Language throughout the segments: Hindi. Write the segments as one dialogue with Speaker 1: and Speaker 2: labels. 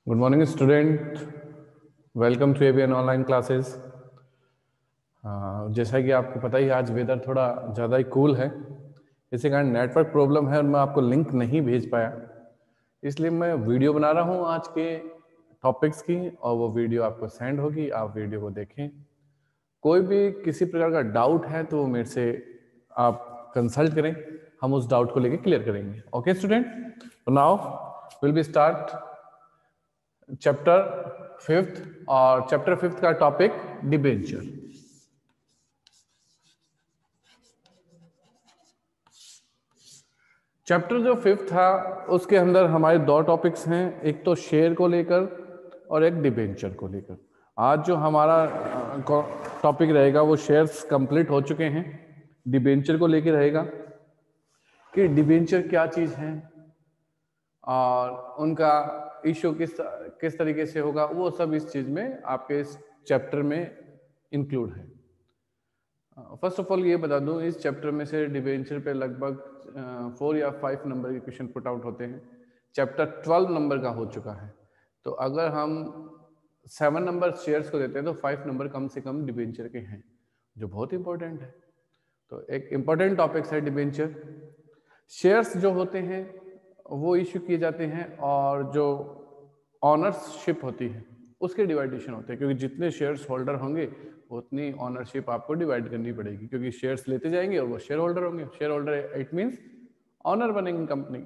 Speaker 1: Good morning student, welcome to ABN online classes. जैसा कि आपको पता ही आज वेदर थोड़ा ज़्यादा ही कूल है, इसी कारण नेटवर्क प्रॉब्लम है और मैं आपको लिंक नहीं भेज पाया, इसलिए मैं वीडियो बना रहा हूँ आज के टॉपिक्स की और वो वीडियो आपको सेंड होगी, आप वीडियो को देखें। कोई भी किसी प्रकार का डाउट है तो मेरे से आप कंसल्ट करें, हम उस डाउट को लेके क्लियर करेंगे। ओके स्टूडेंट, तो now will be start chapter 5th और चैप्टर 5th का टॉपिक डिबेंचर। चैप्टर जो 5th था उसके अंदर हमारे दो टॉपिक्स हैं, एक तो शेयर को लेकर और एक डिबेंचर को लेकर। आज जो हमारा टॉपिक रहेगा वो शेयर्स कंप्लीट हो चुके हैं, डिबेंचर को लेकर रहेगा कि डिबेंचर क्या चीज़ है और उनका इशू किस तरीके से होगा, वो सब इस चीज में आपके इस चैप्टर में इंक्लूड है। फर्स्ट ऑफ ऑल ये बता दूं, इस चैप्टर में से डिबेंचर पे लगभग 4 या 5 नंबर के क्वेश्चन पुट आउट होते हैं। चैप्टर 12 नंबर का हो चुका है, तो अगर हम 7 नंबर शेयर्स को देते हैं तो 5 नंबर कम से कम डिबेंचर के हैं, जो बहुत इंपॉर्टेंट है। तो एक इंपॉर्टेंट टॉपिक है डिबेंचर। शेयर्स जो होते हैं वो इश्यू किए जाते हैं और जो ऑनरशिप होती है उसके डिवाइडेशन होते हैं, क्योंकि जितने शेयर्स होल्डर होंगे उतनी ऑनरशिप आपको डिवाइड करनी पड़ेगी, क्योंकि शेयर्स लेते जाएंगे और वो शेयर होल्डर होंगे। Share holder it means owner बनेंगे कंपनी।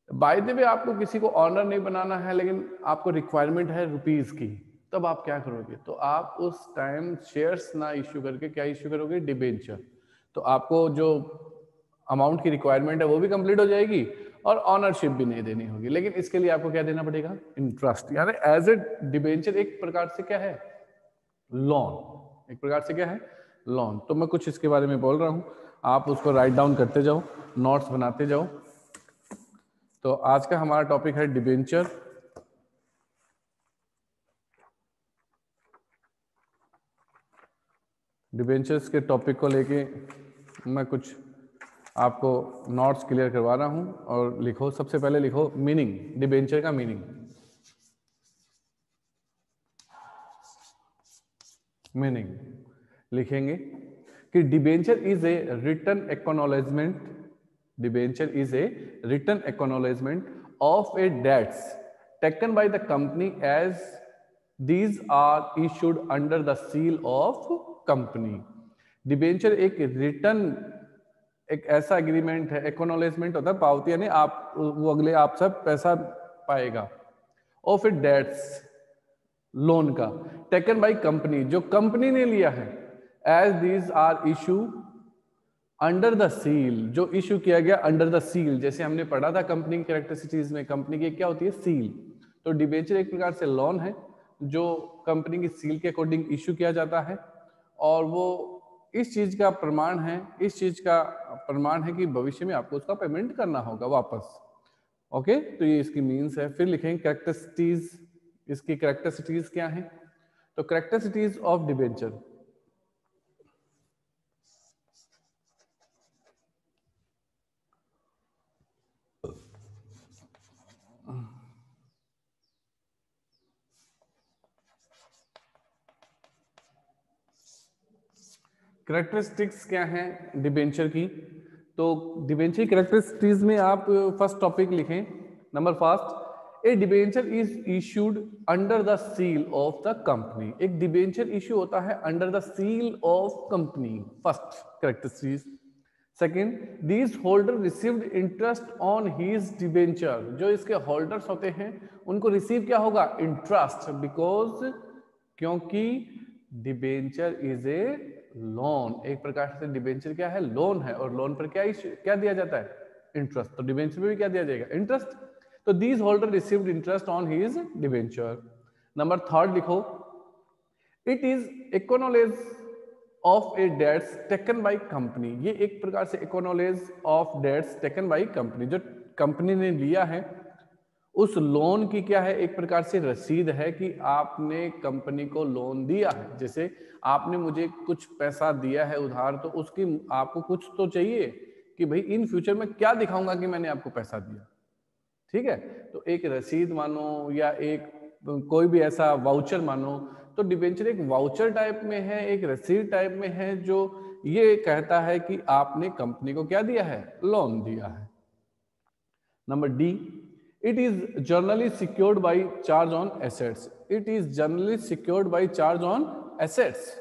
Speaker 1: बाय द वे आपको किसी को ऑनर नहीं बनाना है, लेकिन आपको रिक्वायरमेंट है रुपीज की, तब आप क्या करोगे? तो आप उस टाइम शेयर्स ना इश्यू करके क्या इश्यू करोगे? डिबेंचर। तो आपको जो अमाउंट की रिक्वायरमेंट है वो भी कंप्लीट हो जाएगी और ऑनरशिप भी नहीं देनी होगी, लेकिन इसके लिए आपको क्या देना पड़ेगा? इंटरेस्ट। यानी एज ए डिबेंचर एक प्रकार से क्या है? लोन। एक प्रकार से क्या है? लोन। तो मैं कुछ इसके बारे में बोल रहा हूं, आप उसको राइट डाउन करते जाओ, नोट्स बनाते जाओ। तो आज का हमारा टॉपिक है डिबेंचर। डिबेंचर्स के टॉपिक को लेके मैं कुछ आपको नोट्स क्लियर करवा रहा हूं और लिखो। सबसे पहले लिखो मीनिंग, डिबेंचर का मीनिंग। मीनिंग लिखेंगे कि debenture is a written acknowledgement, debenture is a written acknowledgement of a debts taken by the company as these are issued under the seal of company. Debenture एक रिटन, एक ऐसा एग्रीमेंट है, एक्नॉलेजमेंट होता है पावती, यानी आप वो अगले आप सब पैसा पाएगा, ऑफ ए डेट्स लोन का, टेकन बाय कंपनी जो कंपनी ने लिया है, as these are issue under the seal जो इशू किया गया अंडर द सील। जैसे हमने पढ़ा था कंपनी की कैरेक्टरिस्टिक्स में, कंपनी की क्या होती है? सील। तो डिबेंचर एक प्रकार से लोन है जो कंपनी की सील के अकॉर्डिंग इशू किया जाता है, और वो इस चीज का प्रमाण है, इस चीज का प्रमाण है कि भविष्य में आपको उसका पेमेंट करना होगा वापस। ओके, तो ये इसकी मीन्स है। फिर लिखेंगे कैरेक्टरिस्टिक्स, इसकी कैरेक्टरिस्टिक्स क्या है? तो कैरेक्टरिस्टिक्स ऑफ डिबेंचर, कैरेक्टरिस्टिक्स क्या है डिबेंचर की? तो डिबेंचर की कैरेक्टरिस्टिक्स में आप फर्स्ट टॉपिक लिखें, number first, a debenture is issued under the seal of the company. एक डिबेंचर इशू होता है under the seal of company, first characteristics. Second, these holder received interest on his debenture. जो इसके होल्डर्स होते हैं उनको रिसीव क्या होगा? इंटरेस्ट, बिकॉज क्योंकि डिबेंचर इज ए लोन। एक प्रकार से डिबेंचर क्या है? लोन है, और लोन पर क्या दिया जाता है? इंटरेस्ट। तो डिबेंचर में भी क्या दिया जाएगा? इंटरेस्ट। तो these holder received interest on his debenture. Number third लिखो, it is acknowledge of a debts taken by company. ये एक प्रकार से acknowledge of debts taken by company, जो कंपनी ने लिया है उस लोन की क्या है? एक प्रकार से रसीद है कि आपने कंपनी को लोन दिया है। जैसे आपने मुझे कुछ पैसा दिया है उधार, तो उसकी आपको कुछ तो चाहिए कि भाई इन फ्यूचर में क्या दिखाऊंगा कि मैंने आपको पैसा दिया। ठीक है, तो एक रसीद मानो या एक कोई भी ऐसा वाउचर मानो, तो डिबेंचर एक वाउचर टाइप में है, एक रसीद टाइप में है, जो ये कहता है कि आपने कंपनी को क्या दिया है, लोन दिया है। Number D, it is generally secured by charge on assets. It is generally secured by charge on assets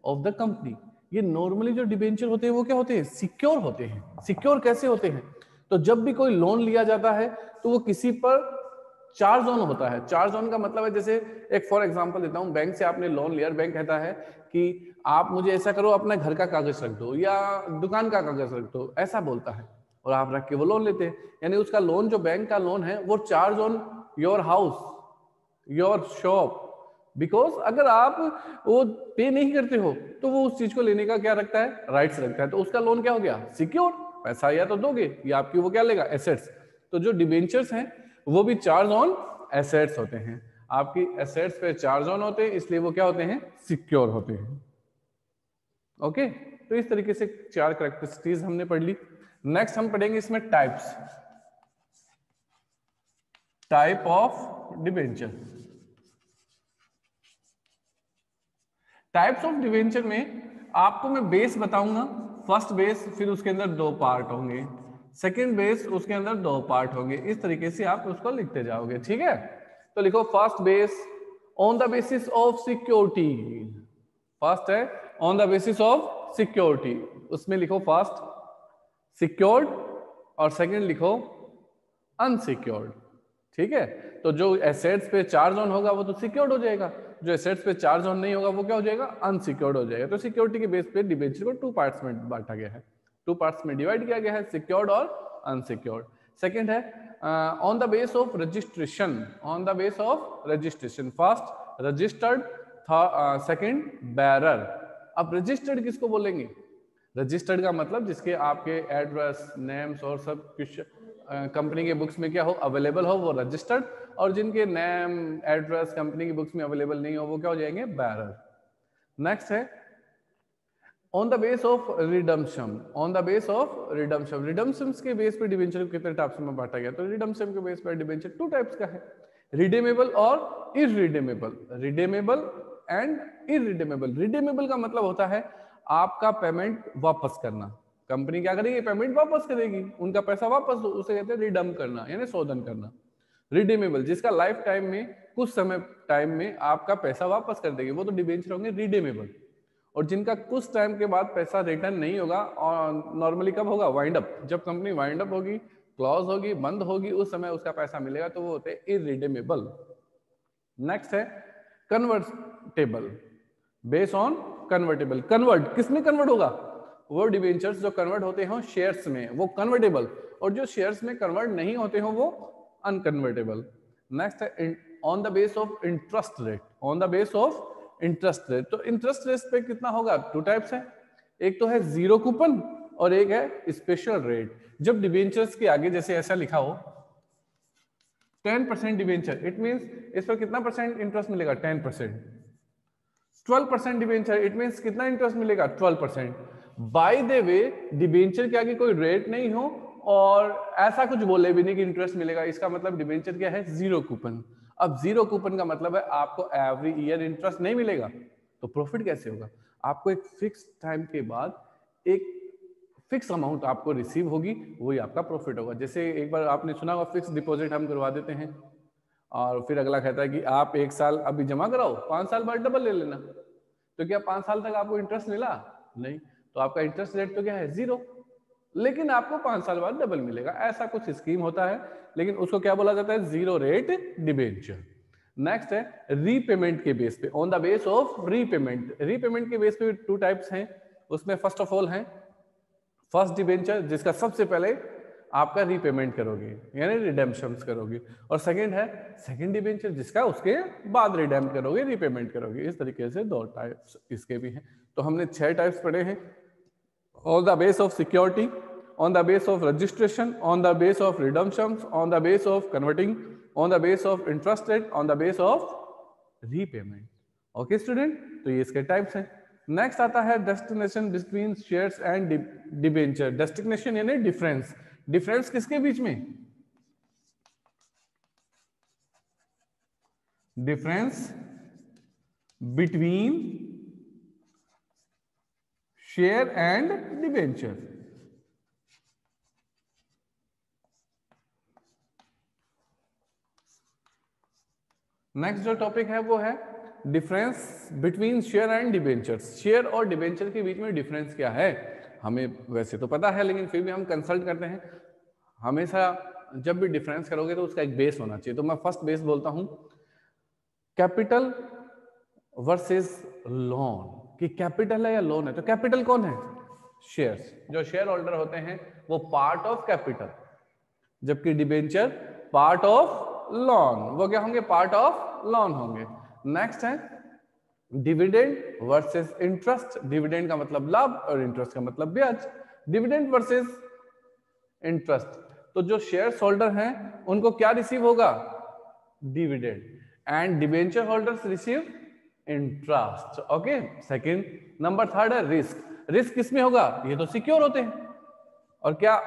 Speaker 1: of the company. ये नॉर्मली जो डिबेंचर होते हैं वो क्या होते हैं, सिक्योर होते हैं। सिक्योर कैसे होते हैं, तो जब भी कोई लोन लिया जाता है तो वो किसी पर चार्ज ऑन होता है। चार्ज ऑन का मतलब है, जैसे एक फॉर एग्जांपल देता हूं, बैंक से आपने लोन लिया, बैंक कहता है कि आप मुझे ऐसा करो, अपना घर का कागज रख दो या दुकान का कागज रख दो, ऐसा बोलता है, और आप रख के वो लोन लेते हैं। यानी उसका लोन, जो बैंक का लोन है, वो charge on your house, your shop, because अगर आप वो पे नहीं करते हो तो वो उस चीज को लेने का क्या रखता है, राइट्स रखता है, तो उसका लोन क्या हो गया, सिक्योर। पैसा या तो दोगे या आपकी वो क्या लेगा, एसेट्स। तो जो डिबेंचर्स हैं वो भी चार्ज ऑन एसेट्स होते हैं, आपकी एसेट्स पे चार्ज ऑन होते हैं, इसलिए वो क्या होते हैं, सिक्योर होते हैं। ओके, तो इस तरीके से 4 कैरेक्टरिस्टिक्स हमने पढ़ ली। नेक्स्ट हम पढ़ेंगे इसमें types, type of debenture. Types of debenture में आपको मैं बेस बताऊंगा, फर्स्ट बेस, फिर उसके अंदर 2 पार्ट होंगे, सेकंड बेस, उसके अंदर 2 पार्ट होंगे, इस तरीके से आप उसको लिखते जाओगे। ठीक है, तो लिखो first base, on the basis of security. First है on the basis of security, उसमें लिखो फर्स्ट सिक्योर्ड और सेकंड लिखो अनसिक्योर्ड। ठीक है, तो जो एसेट्स पे चार्ज ऑन होगा वो तो सिक्योर्ड हो जाएगा, जो एसेट्स पे चार्ज ऑन नहीं होगा वो क्या हो जाएगा, अनसिक्योर्ड हो जाएगा। तो सिक्योरिटी के बेस पे डिबेंचर को 2 पार्ट्स में बांटा गया है, 2 पार्ट्स में डिवाइड किया गया है, सिक्योर्ड और अनसिक्योर्ड। सेकंड है on the base of registration, on the base of registration, first registered, second bearer. अब रजिस्टर्ड किसको बोलेंगे, रजिस्टर्ड का मतलब जिसके आपके एड्रेस, नेम्स और सब कुछ कंपनी के बुक्स में क्या हो, अवेलेबल हो, वो रजिस्टर्ड, और जिनके नेम, एड्रेस कंपनी की बुक्स में अवेलेबल नहीं हो वो क्या हो जाएंगे, बेरर। नेक्स्ट है on the base of redemption, on the base of redemption. Redemption के बेस पे डिबेंचर को कितने टाइप्स में बांटा गया, तो रिडम्पशन के बेस पर डिबेंचर 2 टाइप्स का है, रिडीमेबल और irredeemable. Redeemable and irredeemable. Redeemable का मतलब होता है आपका पेमेंट वापस करना, कंपनी क्या करेगी, पेमेंट वापस करेगी, उनका पैसा वापस दो, उसे कहते हैं रिडम करना, यानी शोधन करना। रिडीमेबल जिसका लाइफ टाइम में, कुछ समय टाइम में आपका पैसा वापस कर देगी, वो तो डिबेंचर होंगे रिडीमेबल। और जिनका कुछ टाइम के बाद पैसा रिटर्न नहीं होगा, और नॉर्मली कब होगा, वाइंड अप, जब कंपनी वाइंड अप होगी, क्लोज होगी, बंद होगी, उस समय उसका पैसा मिलेगा, तो वो होते हैं इररिडीमेबल। नेक्स्ट है convertible, base on convertible. Convert किसमें कन्वर्ट होगा, वो डिबेंचर्स जो कन्वर्ट होते हो शेयर्स में, वो कन्वर्टेबल, और जो शेयर्स में कन्वर्ट नहीं होते हो वो अनकन्वर्टेबल। नेक्स्ट है on the base of interest rate, on the base of interest rate. तो इंटरेस्ट रेट पे कितना होगा, 2 टाइप्स है, एक तो है 0 कूपन और एक है स्पेशल रेट। जब डिबेंचर्स के आगे जैसे ऐसा लिखा हो 10% डिबेंचर, इट मींस इस पर कितना परसेंट इंटरेस्ट मिलेगा, 10%। 12% डिबेंचर, इट मींस कितना इंटरेस्ट मिलेगा, 12%। बाय द वे डिबेंचर के आगे कोई रेट नहीं हो और ऐसा कुछ बोले भी नहीं कि इंटरेस्ट मिलेगा, इसका मतलब डिबेंचर क्या है, 0 कूपन। अब 0 कूपन का मतलब है आपको एवरी ईयर इंटरेस्ट नहीं मिलेगा, तो प्रॉफिट कैसे होगा, आपको एक फिक्स टाइम के बाद एक फिक्स अमाउंट आपको रिसीव होगी, वही आपका प्रॉफिट होगा। जैसे एक बार आपने सुना होगा फिक्स डिपॉजिट हम करवा देते हैं और फिर अगला कहता है कि आप 1 साल अभी जमा कराओ, 5 साल बाद डबल ले लेना, तो क्या 5 साल तक आपको इंटरेस्ट मिला, नहीं, तो आपका इंटरेस्ट रेट तो क्या है, 0, लेकिन आपको 5 साल बाद डबल मिलेगा, ऐसा कुछ स्कीम होता है, लेकिन उसको क्या बोला जाता है, 0 रेट डिबेंचर। नेक्स्ट है रीपेमेंट के बेस पे, on the base of repayment. Repayment के बेस पे 2 टाइप्स हैं, उसमें फर्स्ट ऑफ ऑल है फर्स्ट डिबेंचर, जिसका सबसे पहले आपका रीपेमेंट करोगे यानी रिडेम्पशंस करोगे, और सेकंड है सेकंड डिबेंचर, जिसका उसके बाद रिडेम करोगे, रीपेमेंट करोगे। इस तरीके से 2 टाइप्स इसके भी हैं। तो हमने 6 टाइप्स पढ़े हैं, on the base of security, on the base of registration, on the base of redemptions, on the base of converting, on the base of interest rate, on the base of repayment. Okay student, तो ये इसके टाइप्स हैं। नेक्स्ट आता है destination between shares and debenture. Destination यानी डिफरेंस, डिफरेंस किसके बीच में, difference between share and debenture. Next जो टॉपिक है वो है difference between share and debenture. Share और डिबेंचर के बीच में डिफरेंस क्या है, हमें वैसे तो पता है लेकिन फिर भी हम कंसल्ट करते हैं। हमेशा जब भी डिफरेंस करोगे तो उसका एक बेस होना चाहिए। तो मैं फर्स्ट बेस बोलता हूं कैपिटल वर्सेस लोन, कि कैपिटल है या लोन है। तो कैपिटल कौन है, शेयर्स। जो शेयर होल्डर होते हैं वो पार्ट ऑफ कैपिटल, जबकि डिबेंचर पार्ट ऑफ लोन, वो क्या होंगे, पार्ट ऑफ लोन होंगे। नेक्स्ट है डिविडेंड वर्सेस इंटरेस्ट। डिविडेंड का मतलब लाभ और इंटरेस्ट का मतलब ब्याज। डिविडेंड वर्सेस इंटरेस्ट, तो जो शेयर होल्डर हैं उनको क्या रिसीव होगा, dividend, and debenture holders receive interest. Okay, second. Number third है रिस्क। रिस्क किसमें होगा, ये तो सिक्योर होते हैं। और क्या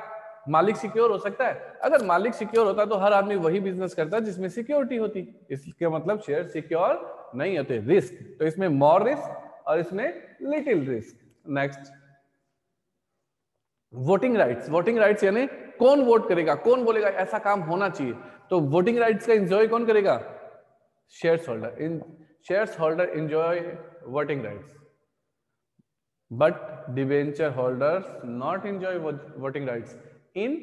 Speaker 1: मालिक सिक्योर हो सकता है, अगर मालिक सिक्योर होता तो हर आदमी वही बिजनेस करता जिसमें सिक्योरिटी होती। इसके मतलब शेयर सिक्योर नहीं होते। रिस्क, तो इसमें मोर रिस्क और इसमें little risk. Next voting rights. Voting rights यानी कौन वोट करेगा, कौन बोलेगा ऐसा काम होना चाहिए। तो वोटिंग राइट्स का एंजॉय कौन करेगा, share holder. In share holder enjoy voting rights, but debenture holders not enjoy voting rights in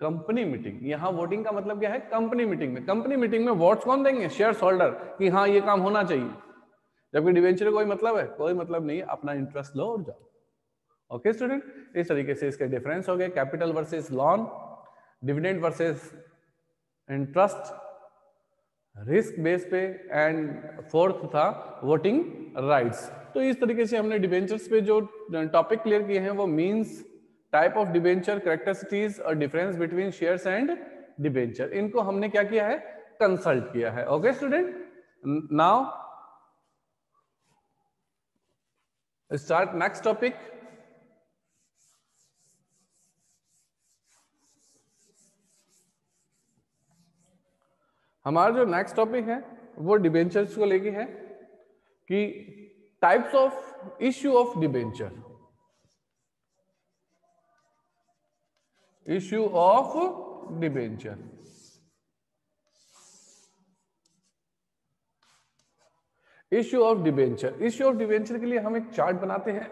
Speaker 1: company meeting. यहां वोटिंग का मतलब क्या है, कंपनी मीटिंग में। कंपनी मीटिंग में वोट्स कौन देंगे, शेयर होल्डर, कि हाँ ये काम होना चाहिए। जबकि डिबेंचर कोई मतलब है, कोई मतलब नहीं है, अपना इंटरेस्ट लो और जाओ। ओके स्टूडेंट, इस तरीके से इसके डिफरेंस हो गए, capital versus loan, dividend versus interest, risk base पे, एंड फोर्थ था वोटिंग राइट्स। तो इस तरीके से हमने डिबेंचर्स पे जो टॉपिक क्लियर किए हैं वो means, type of debenture, characteristics और difference between shares and debenture, इनको हमने क्या किया है, कंसल्ट किया है। Okay student, now start next topic. हमारा जो नेक्स्ट टॉपिक है वो डिबेंचर्स को लेके है कि types of issue of debenture. Issue of debenture, issue of debenture. Issue of debenture के लिए हम एक चार्ट बनाते हैं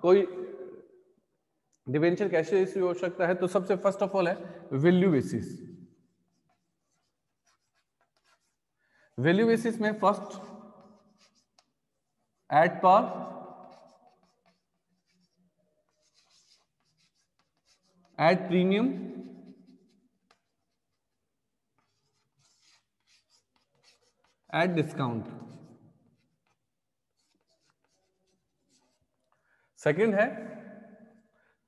Speaker 1: कोई डिबेंचर कैसे इश्यू हो सकता है। तो सबसे फर्स्ट ऑफ ऑल है वैल्यू बेसिस। वैल्यू बेसिस में first at par, at premium, at discount. Second है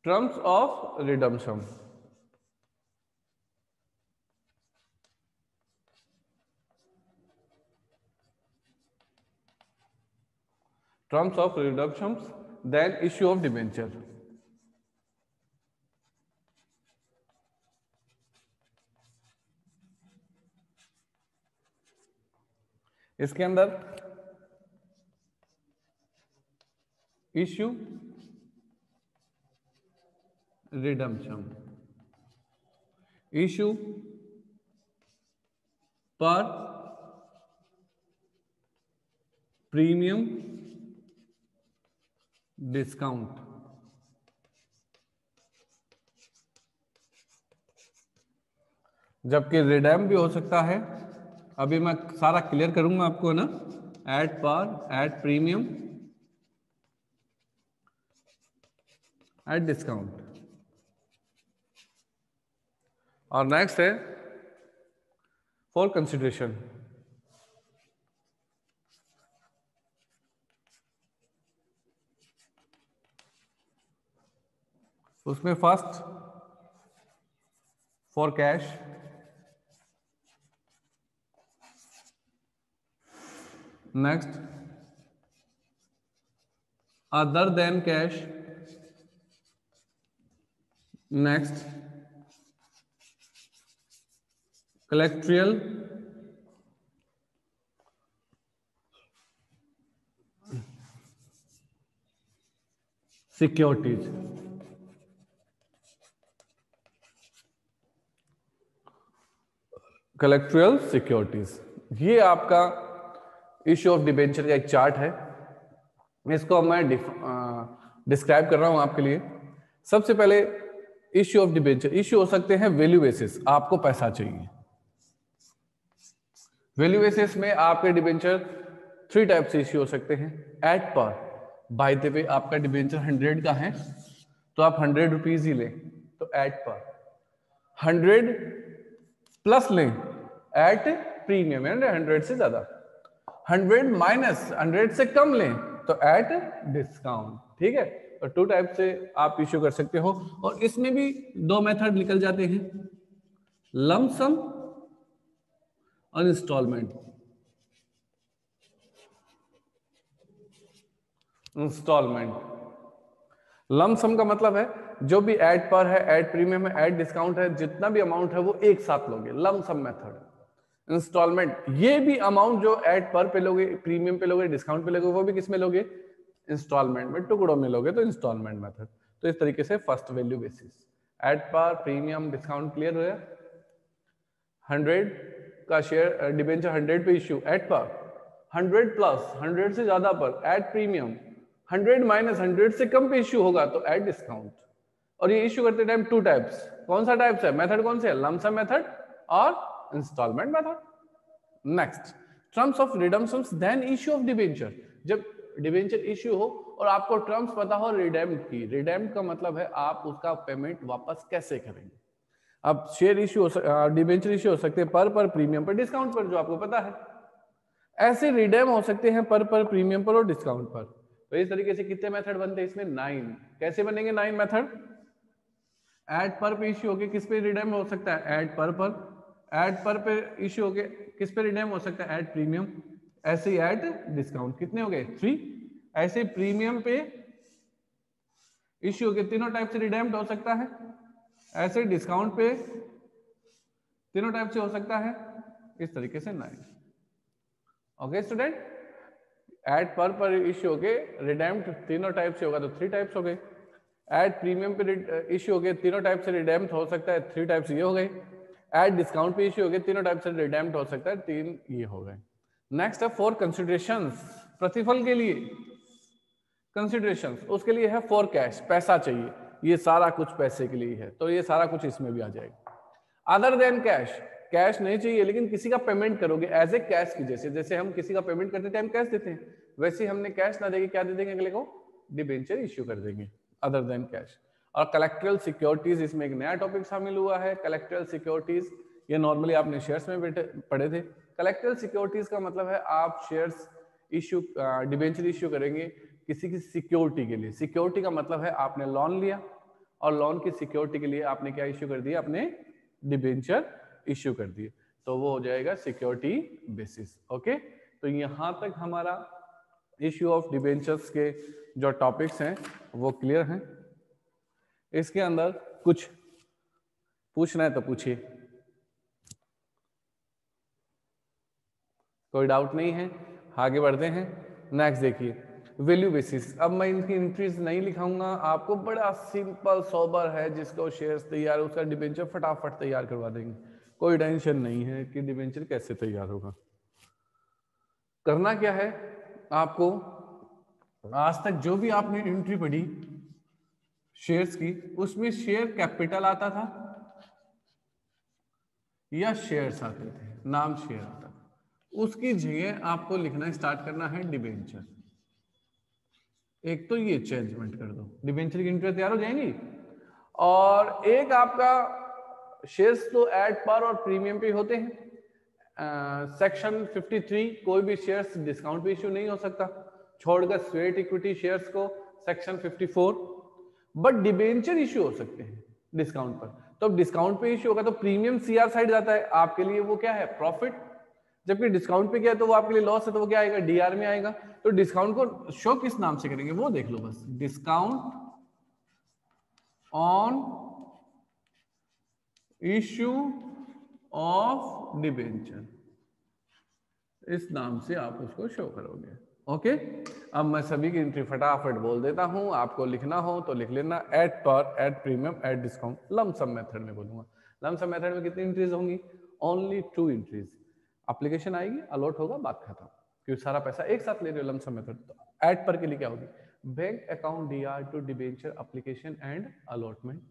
Speaker 1: terms of redemption. Terms of redemption, then issue of debenture. इसके अंदर issue, redemption, issue par, premium, discount. जबकि रिडेम भी हो सकता है, अभी मैं सारा क्लियर करूंगा आपको ना, at par, at premium, at discount. और नेक्स्ट है फॉर कंसिडरेशन। उसमें first for cash, next other than cash, next collateral, securities. Collateral securities, ये आपका इश्यू ऑफ डिबेंचर का एक चार्ट है। इसको मैं डिस्क्राइब कर रहा हूं आपके लिए। सबसे पहले इश्यू ऑफ डिबेंचर, इश्यू हो सकते हैं वैल्यू बेसिस, आपको पैसा चाहिए। वैल्यू बेसिस में आपके डिबेंचर 3 टाइप से इश्यू हो सकते हैं। एट पर, बाय द वे आपका डिबेंचर 100 का है तो आप 100 रुपीज ही लें, तो एट पर। 100 प्लस लें एट प्रीमियम, 100 से ज्यादा। 100 माइनस 100 से कम लें तो एट डिस्काउंट। ठीक है, तो 2 टाइप से आप इश्यू कर सकते हो, और इसमें भी 2 मेथड निकल जाते हैं, लम सम और इंस्टॉलमेंट। लम सम का मतलब है जो भी एड पर है, एड प्रीमियम है, एड डिस्काउंट है, जितना भी अमाउंट है वो एक साथ लोगे, लम सम मेथड। इंस्टॉलमेंट, ये भी अमाउंट जो एड पर पे लोगे, प्रीमियम पे लोगे, डिस्काउंट पे लोगे, वो भी किस में लोगे, इंस्टॉलमेंट में, टुकड़ों में लोगे, तो इंस्टॉलमेंट मेथड। तो इस तरीके से फर्स्ट वैल्यू बेसिस, एड पर, प्रीमियम, डिस्काउंट, क्लियर हो गया। 100 का शेयर डिबेंचर 100 पे इश्यू एट पर, 100 प्लस 100 से ज्यादा पर एट प्रीमियम, 100 माइनस 100 से कम पे इश्यू होगा तो एट डिस्काउंट। और ये इश्यू करते टाइम 2 टाइप्स, कौन सा टाइप्स है, मेथड कौन से है, लम सम मेथड और installment method. Next, terms of redemptions then issue of debenture. जब डिबेंचर इश्यू हो और आपको टर्म्स पता हो रिडेम्ड की, रिडेम्ड का मतलब है आप उसका पेमेंट वापस कैसे करेंगे। अब शेयर इश्यू डिबेंचर इश्यू हो सकते हैं पर प्रीमियम पर, डिस्काउंट पर, जो आपको पता है। ऐसे रिडेम हो सकते हैं पर प्रीमियम पर और डिस्काउंट पर। तो इस तरीके से कितने मेथड बनते हैं इसमें, 9। कैसे बनेंगे 9 मेथड, एड पर पे इश्यू होके किस पे रिडेम हो सकता है, एड पर पे इश्यू होके किस पे रिडेम हो सकता है, एड प्रीमियम। ऐसे ही एड डिस्काउंट, कितने हो गए 3। ऐसे प्रीमियम पे इश्यू होके तीनों टाइप से रिडेम्ड हो सकता है। ऐसे डिस्काउंट पे तीनों टाइप से हो सकता है। इस तरीके से 9। ओके स्टूडेंट, एड पर इश्यू हो गए, रिडेम्ड तीनों टाइप से होगा तो 3 टाइप्स हो गए। एड प्रीमियम पे इश्यू हो गए, तीनों टाइप से रिडेम्ड हो सकता है, 3 टाइप्स ये हो गए। एड डिस्काउंट पे इश्यू हो गए, तीनों टाइप से रिडेम्ड हो सकता है, 3 ये हो गए। नेक्स्ट है फॉर कंसिडरेशंस, प्रतिफल के लिए कंसिडरेशंस, उसके लिए है फॉर कैश, पैसा चाहिए, ये सारा कुछ पैसे के लिए है, तो ये सारा कुछ इसमें भी आ जाएगा। अदर देन कैश, कैश नहीं चाहिए लेकिन किसी का पेमेंट करोगे एज ए कैश की, जैसे हम किसी का पेमेंट करते टाइम कैश देते हैं, वैसे हमने कैश ना देके क्या दे देंगे अगले को, डिबेंचर इश्यू कर देंगे, अदर देन कैश। और कलेक्ट्रियल सिक्योरिटीज, इसमें एक नया टॉपिक शामिल हुआ है, कलेक्ट्रियल सिक्योरिटीज। ये नॉर्मली आपने शेयर्स में पढ़े थे। कलेक्ट्रियल सिक्योरिटीज का मतलब है आप शेयर्स इश्यू, डिबेंचर इश्यू करेंगे किसी की सिक्योरिटी के लिए। सिक्योरिटी का मतलब है आपने लोन लिया और लोन की सिक्योरिटी के लिए आपने क्या इश्यू कर दिया, अपने डिबेंचर इश्यू कर दिए, तो वो हो जाएगा सिक्योरिटी बेसिस। ओके, तो यहां तक हमारा इश्यू ऑफ डिबेंचर्स के जो टॉपिक्स हैं वो क्लियर हैं। इसके अंदर कुछ पूछना है तो पूछिए, कोई डाउट नहीं है, आगे बढ़ते हैं। नेक्स्ट देखिए वैल्यू बेसिस। अब मैं इनकी एंट्रीज नहीं लिखाऊंगा, आपको बड़ा सिंपल सोबर है, जिसको शेयर्स तैयार है उसका डिबेंचर फटाफट तैयार करवा देंगे, कोई टेंशन नहीं है कि डिबेंचर कैसे तैयार होगा। करना क्या है आपको, आज तक जो भी आपने एंट्री पढ़ी शेयर्स की, उसमें शेयर कैपिटल आता था या शेयर्स आते थे, नाम शेयर आता था, उसकी जगह आपको लिखना स्टार्ट करना है डिबेंचर। एक तो ये चेंजमेंट कर दो, डिबेंचर की एंट्री तैयार हो जाएंगी। और एक आपका शेयर्स तो एड पर और प्रीमियम पे होते हैं। सेक्शन 53 कोई भी शेयर्स डिस्काउंट पे इश्यू नहीं हो सकता, छोड़कर स्वेट इक्विटी शेयर्स को सेक्शन 54। बट डिबेंचर इश्यू हो सकते हैं डिस्काउंट पर, तो डिस्काउंट पे इश्यू होगा तो प्रीमियम सीआर साइड जाता है, आपके लिए वो क्या है, प्रॉफिट। जबकि डिस्काउंट पे क्या है तो वो आपके लिए लॉस है, तो वो क्या आएगा, डीआर में आएगा। तो डिस्काउंट को शो किस नाम से करेंगे वो देख लो बस, discount on issue of debenture, इस नाम से आप उसको शो करोगे। ओके, अब मैं सभी की एंट्री फटाफट बोल देता हूं, आपको लिखना हो तो लिख लेना। Eight par, at premium, at discount, lump sum method में बोलूंगा। लमसम मेथड में कितनी एंट्रीज होंगी? Only 2 entries. एप्लीकेशन आएगी, अलॉट होगा, बात खत्म, क्योंकि सारा पैसा एक साथ ले रहे हो लमसम मेथड। तो एट पर के लिए क्या होगी? Bank account DR to debenture application and allotment.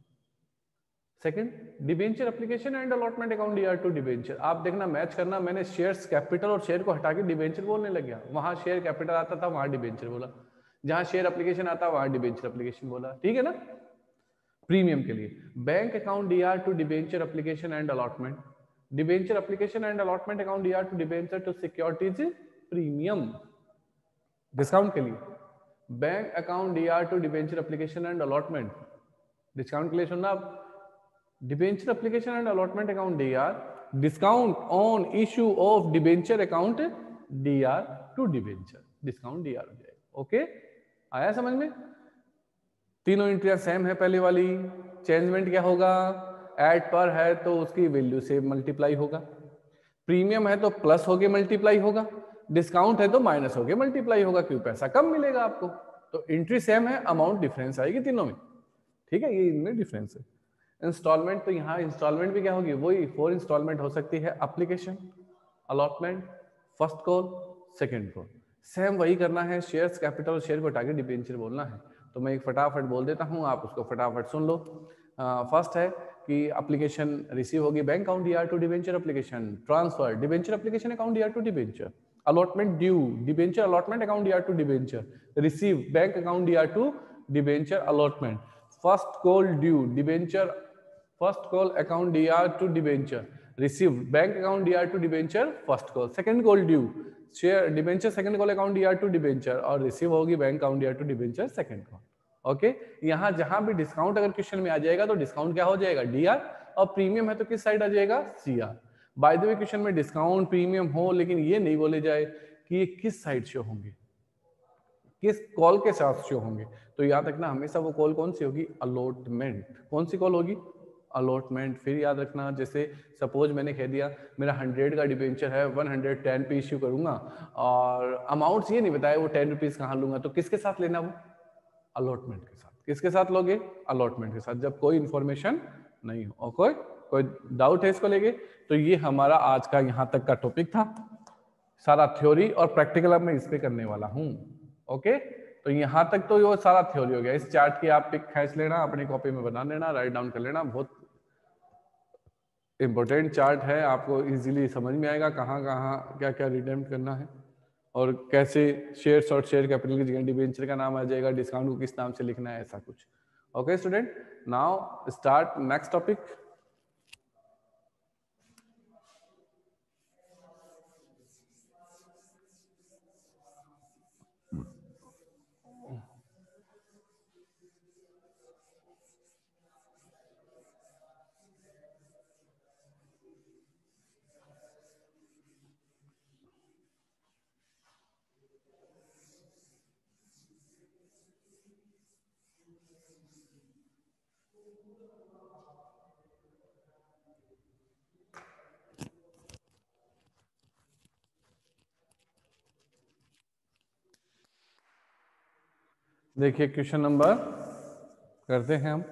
Speaker 1: Second, debenture application and allotment account DR to debenture. आप देखना, मैच करना, मैंने शेयर्स कैपिटल और शेयर को हटा के डिबेंचर बोलने लग गया। वहां शेयर कैपिटल आता था, वहां डिबेंचर बोला। जहां शेयर एप्लीकेशन आता वहां डिबेंचर एप्लीकेशन बोला। ठीक है ना? प्रीमियम के लिए bank account DR to debenture application and allotment, debenture application and allotment account DR to debenture to securities premium. Discount के लिए bank account DR to debenture application and allotment. Discount के लिए सुनना आप, debenture application and allotment account DR, discount on issue of debenture account DR to debenture, discount DR हो जाएगा। ओके, आया समझ में? तीनों एंट्रियां सेम है। पहले वाली चेंजमेंट क्या होगा? एड पर है तो उसकी वैल्यू से मल्टीप्लाई होगा, प्रीमियम है तो प्लस होके मल्टीप्लाई होगा, डिस्काउंट है तो माइनस होके मल्टीप्लाई होगा, क्यों? पैसा कम मिलेगा आपको। तो एंट्री सेम है, अमाउंट डिफरेंस आएगी तीनों में। ठीक है, ये इनमें डिफरेंस है। इंस्टॉलमेंट, तो यहाँ इंस्टॉलमेंट भी क्या होगी? वही 4 इंस्टॉलमेंट हो सकती है, application, allotment, first call, second call. Same वही करना है, शेयर्स कैपिटल, शेयर को हटा के डिबेंचर बोलना है। तो मैं एक फटाफट बोल देता हूँ, आप उसको फटाफट सुन लो। फर्स्ट है कि एप्लीकेशन रिसीव होगी bank account DR to debenture application, transfer debenture application account DR to debenture, allotment due debenture allotment account DR to debenture, receive bank account DR to debenture allotment, first call due debenture first call account DR to debenture, receive bank account DR to debenture first call, second call due share debenture second call account DR to debenture, और रिसीव होगी bank account DR to debenture second call. Okay, यहां जहां भी डिस्काउंट अगर क्वेश्चन में आ जाएगा तो डिस्काउंट क्या हो जाएगा? डीआर, और प्रीमियम है तो किस साइड आ जाएगा? CR. Bye the way, question में डिस्काउंट प्रीमियम हो, लेकिन ये नहीं बोले जाए कि ये किस साइड शो होंगे, किस कॉल के साथ शो होंगे। तो याद रखना हमेशा वो कॉल कौन सी होगी? अलॉटमेंट। कौन सी कॉल होगी? अलॉटमेंट। फिर याद रखना, जैसे सपोज मैंने कह दिया मेरा 100 का डिबेंचर है, 110 पे इश्यू करूंगा, और अमाउंट्स ये नहीं बताया वो 10 रुपीज कहाँ लूंगा, तो किसके साथ लेना? वो अलॉटमेंट के साथ। किसके साथ लोगे? अलॉटमेंट के साथ, जब कोई इंफॉर्मेशन नहीं हो। और कोई कोई डाउट है इसको लेके? तो ये हमारा आज का यहाँ तक का टॉपिक था, सारा थ्योरी और प्रैक्टिकल अब मैं इस पे करने वाला हूँ। ओके, तो यहाँ तक तो ये सारा थ्योरी हो गया। इस चार्ट की आप पिक खींच लेना, अपनी कॉपी में बना लेना, राइट डाउन कर लेना। बहुत इंपॉर्टेंट चार्ट है, आपको इजीली समझ में आएगा कहाँ कहाँ क्या क्या रिडेम्प्ट करना है, और कैसे शेयर्स और शेयर कैपिटल की जगह डिबेंचर का नाम आ जाएगा, डिस्काउंट को किस नाम से लिखना है, ऐसा कुछ। Okay student, now start next topic. देखिए क्वेश्चन नंबर करते हैं हम।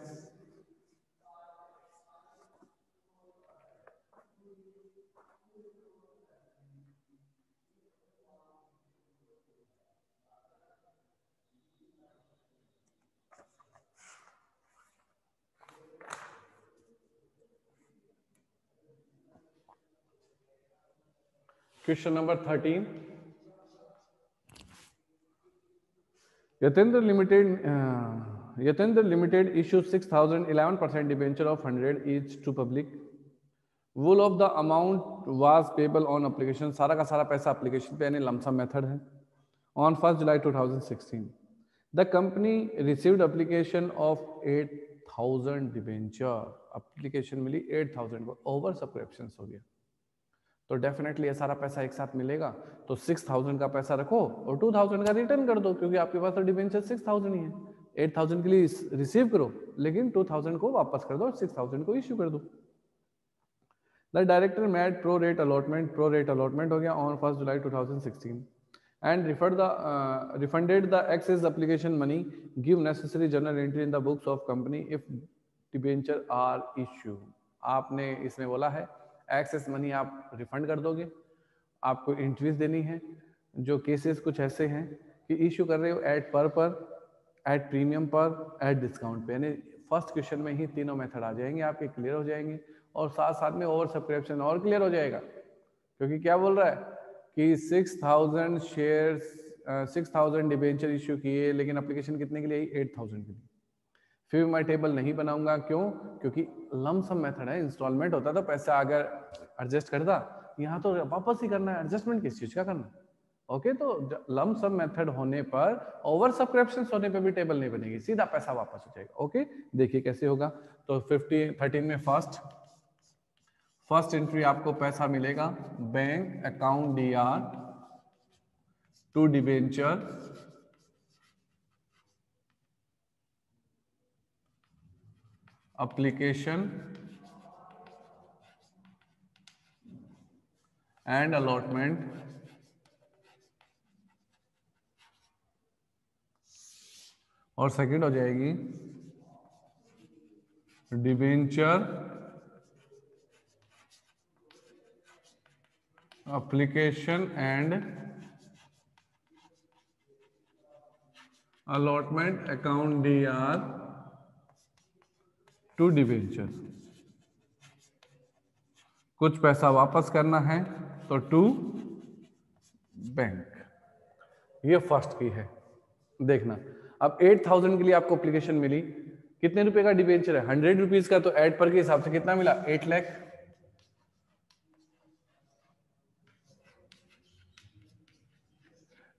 Speaker 1: Question number 13, Yatendra Limited issued 6,000 11% debenture of 100 each to public. Whole of the amount was payable on application. सारा का सारा पैसा application पे, यानी लमसम मेथड है। On 1st July 2016, the company received application of 8,000 debenture. application मिली 8,000 को, ओवर सब्सक्रिप्शन हो गया, तो डेफिनेटली ये सारा पैसा एक साथ मिलेगा। तो 6,000 का पैसा रखो और 2,000 का रिटर्न कर दो, क्योंकि आपके पास तो डिबेंचर 6,000 ही है। 8,000 के लिए रिसीव करो, लेकिन 2,000 को वापस कर दो और 6,000 को इश्यू कर दो। The director made pro rate allotment हो गया on 1st July 2016। and refunded the excess application money, give necessary journal entry in the books of company if debenture are issue। आपने इसमें बोला है एक्सेस मनी आप रिफंड कर दोगे, आपको एंट्रीज देनी है। जो केसेस कुछ ऐसे हैं कि इश्यू कर रहे हो एट पर, एट प्रीमियम पर, एट डिस्काउंट पे, यानी फर्स्ट क्वेश्चन में ही तीनों मेथड आ जाएंगे आपके, क्लियर हो जाएंगे। और साथ साथ में ओवर सब्सक्रिप्शन और क्लियर हो जाएगा, क्योंकि क्या बोल रहा है कि 6000 शेयर्स 6000 डिबेंचर इश्यू किए, लेकिन एप्लीकेशन कितने के लिए आई? 8000 के लिए। फिर मैं टेबल नहीं बनाऊंगा, क्यों? क्योंकि लमसम मेथड है, इंस्टॉलमेंट होता तो पैसा अगर एडजस्ट करता, यहाँ तो वापस ही करना है, एडजस्टमेंट किस चीज का करना। ओके, तो लमसम मेथड होने पर, ओवर सब्सक्रिप्शन होने पे भी टेबल नहीं बनेगी, सीधा पैसा वापस हो जाएगा। ओके, देखिए कैसे होगा। तो 13 में फर्स्ट एंट्री आपको पैसा मिलेगा bank account DR to debenture application and allotment और सेकंड हो जाएगी debenture application and allotment account DR to debenture. कुछ पैसा वापस करना है तो टू बैंक। ये फर्स्ट की है, देखना। अब 8000 के लिए आपको एप्लीकेशन मिली, कितने रुपए का डिबेंचर है? 100 रुपीज का, तो एड पर के हिसाब से कितना मिला? 8 लाख।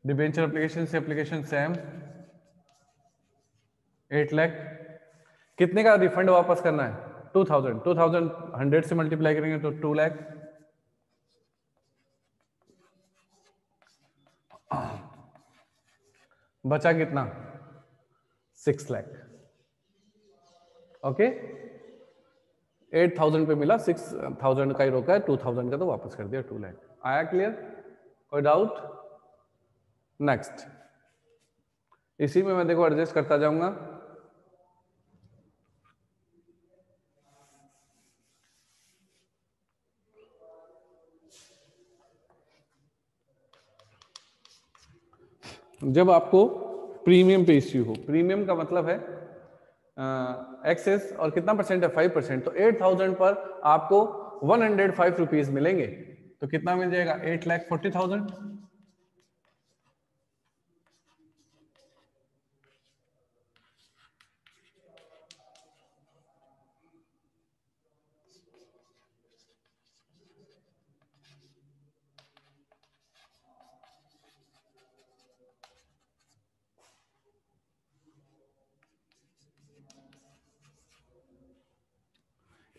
Speaker 1: डिबेंचर एप्लीकेशन से एप्लीकेशन सेम 8 लाख। कितने का रिफंड वापस करना है? 2000। 2000 100 से मल्टीप्लाई करेंगे तो 2 लाख। बचा कितना? 6 लाख। ओके, 8000 पे मिला, 6000 का ही रोका है, 2000 का तो वापस कर दिया, 2 लाख। आया क्लियर? कोई डाउट? नेक्स्ट, इसी में मैं देखो एडजस्ट करता जाऊंगा। जब आपको प्रीमियम पे इश्यू हो, प्रीमियम का मतलब है एक्सेस, और कितना परसेंट है? 5%। तो 8000 पर आपको 105 रुपीज मिलेंगे, तो कितना मिल जाएगा? 8,40,000।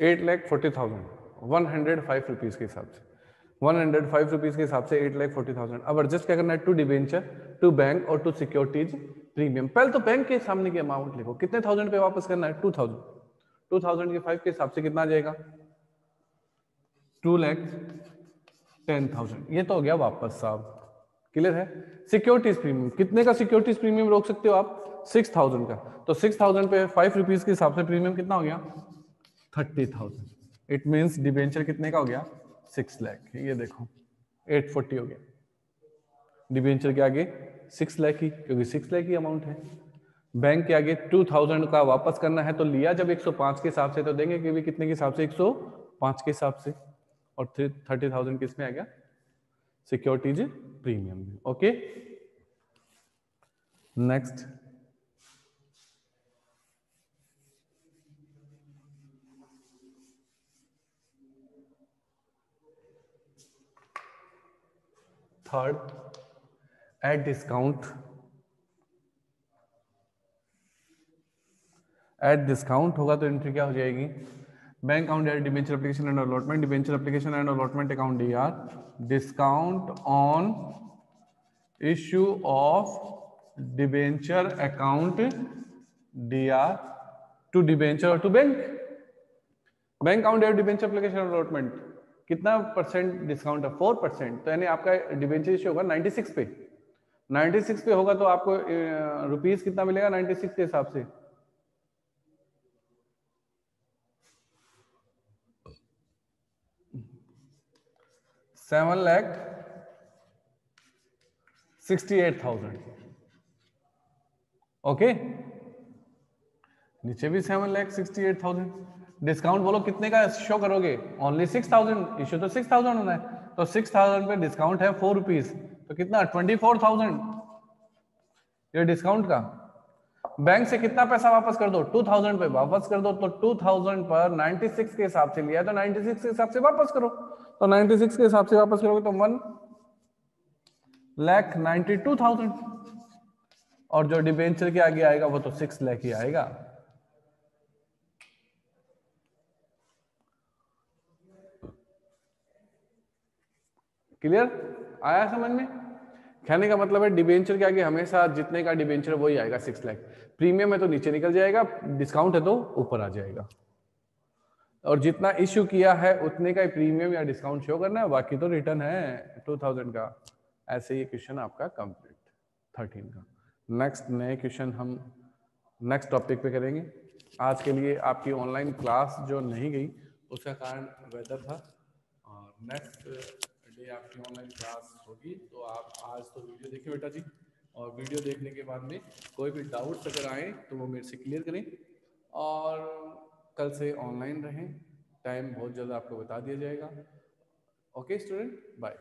Speaker 1: $8,40,000 105 रुपीज के हिसाब से, 105 रुपीज के हिसाब से 8,40,000। अब एडजस्ट क्या करना है? टू डिबेंचर, टू बैंक और टू सिक्योरिटीज प्रीमियम। पहले तो बैंक के सामने की अमाउंट लिखो, कितने थाउजेंड पे वापस करना है? 2000। 2000 के 5 के हिसाब से कितना आ जाएगा? 2,10,000। ये तो हो गया वापस साहब, क्लियर है? सिक्योरिटीज प्रीमियम, कितने का सिक्योरिटीज प्रीमियम रोक सकते हो आप? 6000 का। तो 6000 पे 5 रुपीज के हिसाब से प्रीमियम कितना हो गया? 30,000। इट मींस डिबेंचर कितने का हो गया? 6 लाख। ये देखो 840 हो गया, डिबेंचर के आगे 6 लाख ही, क्योंकि 6 लाख की अमाउंट है। बैंक के आगे 2000 का वापस करना है, तो लिया जब 105 के हिसाब से, तो देंगे कि भी कितने के हिसाब से? 105 के हिसाब से। और 30,000 किस में आ गया? सिक्योरिटीज प्रीमियम में। Okay, next, third, at discount. At discount होगा तो एंट्री क्या हो जाएगी? Bank account DR debenture application and allotment, debenture application and allotment account DR, discount on issue of debenture account DR to debenture और to bank. Bank account DR debenture application and allotment, कितना परसेंट डिस्काउंट है? 4%। तो यानी आपका डिबेंचर इश्यू होगा 96 पे, 96 पे होगा तो आपको रुपीस कितना मिलेगा 96 के हिसाब से? $7,68,000। ओके, नीचे भी 7,68,000। डिस्काउंट बोलो कितने का शो करोगे? ओनली 6,000। इश्यू तो 6,000 होना है, तो 6,000 पे डिस्काउंट है 4 रुपीज, तो कितना 24,000 ये डिस्काउंट का। बैंक से कितना पैसा वापस कर दो? 2,000 पे वापस कर दो। तो 2,000 पर 96 के हिसाब से लिया, तो 96 के हिसाब से वापस करो। तो 96 के हिसाब से वापस करोगे तो 1,92,000, और जो डिबेंचर के आगे आएगा वो तो 6 लाख ही आएगा। क्लियर? आया समझ में? कहने का मतलब है डिबेंचर के आगे हमेशा जितने का डिबेंचर वही आएगा 6 लाख। प्रीमियम है तो नीचे निकल जाएगा, डिस्काउंट है तो ऊपर आ जाएगा, और जितना इश्यू किया है उतने का ही प्रीमियम या डिस्काउंट शो करना है, बाकी तो रिटर्न है 2,000 का। ऐसे ही क्वेश्चन आपका कंप्लीट 13 का। नेक्स्ट नए क्वेश्चन हम नेक्स्ट टॉपिक पे करेंगे। आज के लिए आपकी ऑनलाइन क्लास जो नहीं गई उसका कारण वेदर था, और नेक्स्ट डे आपकी ऑनलाइन क्लास होगी। तो आप आज तो वीडियो देखिए बेटा जी, और वीडियो देखने के बाद में कोई भी डाउट्स अगर आए तो वो मेरे से क्लियर करें, और कल से ऑनलाइन रहें। टाइम बहुत जल्द आपको बता दिया जाएगा। Okay student, bye.